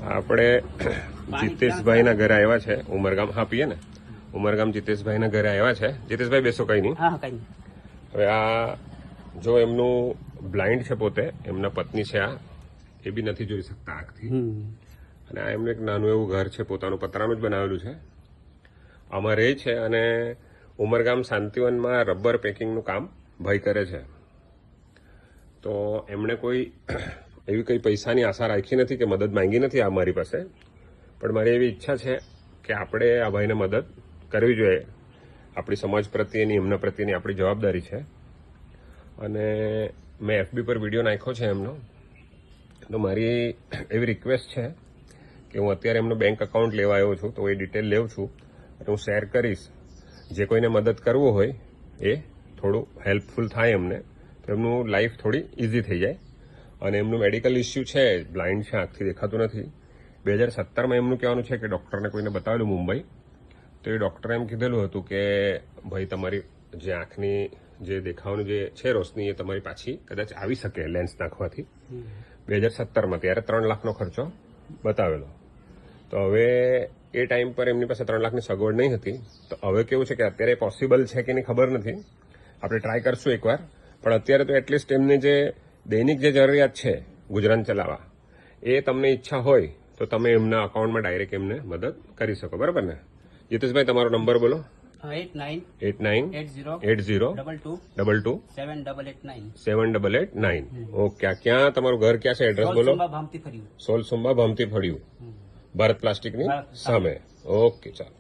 આપણે જીતેશભાઈના ઘરે આવ્યા છે ઉમરગામ. હા, પીએ ને. ઉમરગામ જીતેશભાઈના ઘરે આવ્યા છે. જીતેશભાઈ બેસો, કઈ નહીં. હવે આ જો એમનું બ્લાઇન્ડ છે, પોતે એમના પત્ની છે, આ એ બી નથી જોઈ શકતા આંખથી. અને આ એમનું એક નાનું એવું ઘર છે, પોતાનું પતરાનું જ બનાવેલું છે. આમાં રહે છે. અને ઉમરગામ શાંતિવનમાં રબર પેકિંગનું કામ ભાઈ કરે છે. તો એમણે કોઈ એવી કંઈ પૈસાની આશા રાખી નથી કે મદદ માંગી નથી આ મારી પાસે. પણ મારી એવી ઈચ્છા છે કે આપણે આ ભાઈને મદદ કરવી જોઈએ. આપણી સમાજ પ્રત્યેની, એમના પ્રત્યેની આપણી જવાબદારી છે. અને મેં FB પર વિડીયો નાખ્યો છે એમનો. તો મારી એવી રિક્વેસ્ટ છે કે હું અત્યારે એમનો બેંક એકાઉન્ટ લેવા આવ્યો છું, તો એ ડિટેલ લેવું છું અને હું શેર કરીશ. જે કોઈને મદદ કરવું હોય એ થોડું હેલ્પફુલ થાય એમને, તો એમનું લાઈફ થોડી ઇઝી થઈ જાય. અને એમનું મેડિકલ ઇસ્યુ છે, બ્લાઇન્ડ છે, આંખથી દેખાતું નથી. 2017માં એમનું કહેવાનું છે કે ડૉક્ટરને કોઈને બતાવેલું મુંબઈ, તો એ ડૉક્ટરે એમ કીધેલું હતું કે ભાઈ તમારી જે આંખની જે દેખાવાનું જે છે રોશની, એ તમારી પાછી કદાચ આવી શકે લેન્સ નાખવાથી. 2017માં ત્યારે 3 લાખનો ખર્ચો બતાવેલો. તો હવે એ ટાઈમ પર એમની પાસે 3 લાખની સગવડ નહીં હતી. તો હવે કેવું છે કે અત્યારે પોસિબલ છે કે નહીં ખબર નથી, આપણે ટ્રાય કરશું એકવાર. પણ અત્યારે તો એટલીસ્ટ એમને જે દૈનિક જે જરૂરિયાત છે ગુજરાન ચલાવવા, એ તમને ઈચ્છા હોય તો તમે એમના અકાઉન્ટમાં ડાયરેક્ટ એમને મદદ કરી શકો. બરાબર ને જીતેશભાઈ? તમારો નંબર બોલો. 8982227889. ઓકે. ક્યાં તમારું ઘર ક્યાં છે? એડ્રેસ બોલો. સોલસુંબા ભામતી ફળિયું, ભારત પ્લાસ્ટિકની સામે. ઓકે, ચાલો.